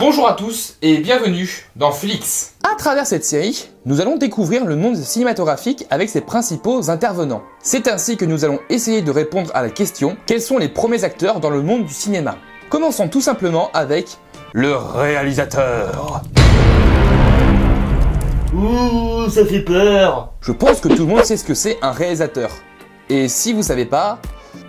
Bonjour à tous et bienvenue dans Flix. À travers cette série, nous allons découvrir le monde cinématographique avec ses principaux intervenants. C'est ainsi que nous allons essayer de répondre à la question « Quels sont les premiers acteurs dans le monde du cinéma ?» Commençons tout simplement avec le réalisateur. Ouh, ça fait peur. Je pense que tout le monde sait ce que c'est un réalisateur. Et si vous savez pas,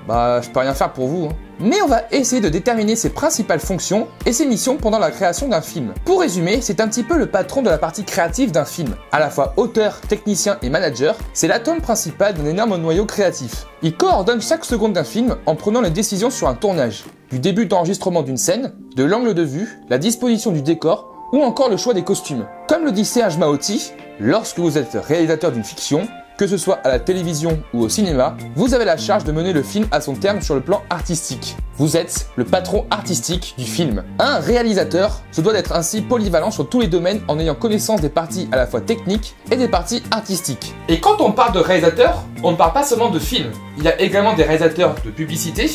je peux rien faire pour vous. Mais on va essayer de déterminer ses principales fonctions et ses missions pendant la création d'un film. Pour résumer, c'est un petit peu le patron de la partie créative d'un film. À la fois auteur, technicien et manager, c'est l'atome principal d'un énorme noyau créatif. Il coordonne chaque seconde d'un film en prenant les décisions sur un tournage. Du début d'enregistrement d'une scène, de l'angle de vue, la disposition du décor ou encore le choix des costumes. Comme le dit Serge Maotti, lorsque vous êtes réalisateur d'une fiction, que ce soit à la télévision ou au cinéma, vous avez la charge de mener le film à son terme sur le plan artistique. Vous êtes le patron artistique du film. Un réalisateur se doit d'être ainsi polyvalent sur tous les domaines en ayant connaissance des parties à la fois techniques et des parties artistiques. Et quand on parle de réalisateur, on ne parle pas seulement de films. Il y a également des réalisateurs de publicité,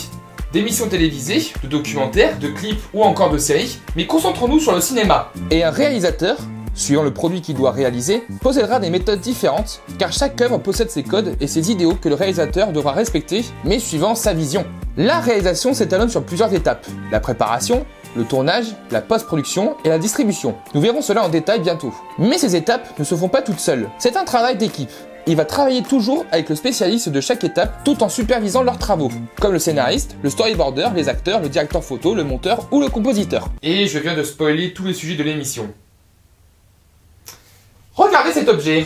d'émissions télévisées, de documentaires, de clips ou encore de séries, mais concentrons-nous sur le cinéma. Et un réalisateur, suivant le produit qu'il doit réaliser, possédera des méthodes différentes, car chaque œuvre possède ses codes et ses idéaux que le réalisateur devra respecter, mais suivant sa vision. La réalisation s'étalonne sur plusieurs étapes: la préparation, le tournage, la post-production et la distribution. Nous verrons cela en détail bientôt. Mais ces étapes ne se font pas toutes seules. C'est un travail d'équipe. Il va travailler toujours avec le spécialiste de chaque étape tout en supervisant leurs travaux, comme le scénariste, le storyboarder, les acteurs, le directeur photo, le monteur ou le compositeur. Et je viens de spoiler tous les sujets de l'émission. Regardez cet objet.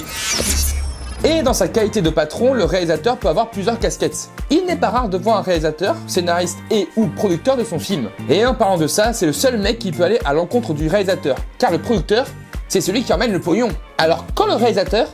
Et dans sa qualité de patron, le réalisateur peut avoir plusieurs casquettes. Il n'est pas rare de voir un réalisateur, scénariste et ou producteur de son film. Et en parlant de ça, c'est le seul mec qui peut aller à l'encontre du réalisateur, car le producteur, c'est celui qui emmène le pognon. Alors quand le réalisateur,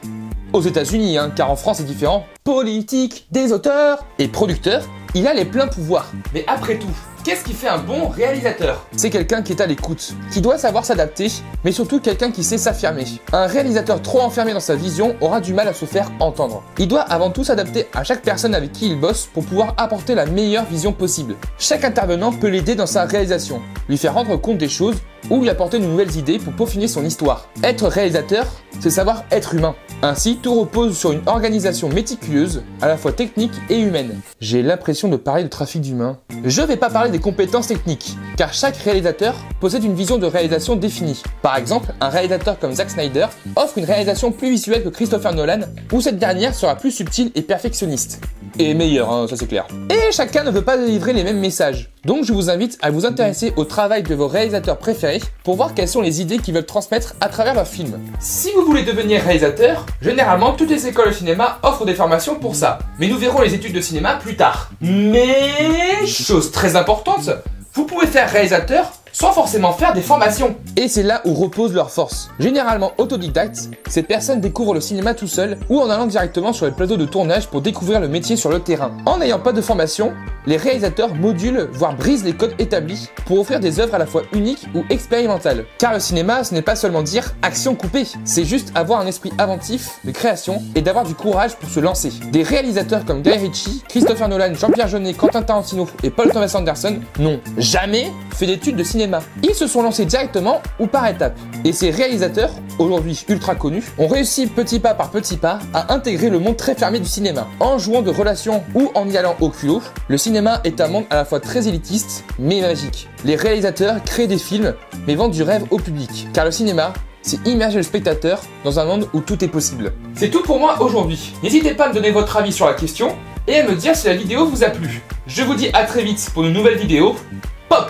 aux États-Unis, car en France c'est différent, politique des auteurs et producteur, il a les pleins pouvoirs. Mais après tout, qu'est-ce qui fait un bon réalisateur? C'est quelqu'un qui est à l'écoute, qui doit savoir s'adapter, mais surtout quelqu'un qui sait s'affirmer. Un réalisateur trop enfermé dans sa vision aura du mal à se faire entendre. Il doit avant tout s'adapter à chaque personne avec qui il bosse pour pouvoir apporter la meilleure vision possible. Chaque intervenant peut l'aider dans sa réalisation, lui faire rendre compte des choses ou lui apporter de nouvelles idées pour peaufiner son histoire. Être réalisateur, c'est savoir être humain. Ainsi, tout repose sur une organisation méticuleuse, à la fois technique et humaine. J'ai l'impression de parler de trafic d'humains. Je vais pas parler des compétences techniques, car chaque réalisateur possède une vision de réalisation définie. Par exemple, un réalisateur comme Zack Snyder offre une réalisation plus visuelle que Christopher Nolan, où cette dernière sera plus subtile et perfectionniste. Et meilleure, ça c'est clair. Et chacun ne veut pas délivrer les mêmes messages. Donc je vous invite à vous intéresser au travail de vos réalisateurs préférés pour voir quelles sont les idées qu'ils veulent transmettre à travers leur film. Si vous voulez devenir réalisateur, généralement toutes les écoles de cinéma offrent des formations pour ça. Mais nous verrons les études de cinéma plus tard. Mais, chose très importante, vous pouvez faire réalisateur sans forcément faire des formations. Et c'est là où repose leur force. Généralement autodidactes, ces personnes découvrent le cinéma tout seul ou en allant directement sur les plateaux de tournage pour découvrir le métier sur le terrain. En n'ayant pas de formation, les réalisateurs modulent, voire brisent les codes établis pour offrir des œuvres à la fois uniques ou expérimentales. Car le cinéma, ce n'est pas seulement dire action coupée, c'est juste avoir un esprit inventif de création et d'avoir du courage pour se lancer. Des réalisateurs comme Guy Ritchie, Christopher Nolan, Jean-Pierre Jeunet, Quentin Tarantino et Paul Thomas Anderson n'ont jamais fait d'études de cinéma. Ils se sont lancés directement ou par étapes. Et ces réalisateurs, aujourd'hui ultra connus, ont réussi petit pas par petit pas à intégrer le monde très fermé du cinéma. En jouant de relations ou en y allant au culot, le cinéma est un monde à la fois très élitiste mais magique. Les réalisateurs créent des films mais vendent du rêve au public. Car le cinéma, c'est immerger le spectateur dans un monde où tout est possible. C'est tout pour moi aujourd'hui. N'hésitez pas à me donner votre avis sur la question et à me dire si la vidéo vous a plu. Je vous dis à très vite pour une nouvelle vidéo. Pop!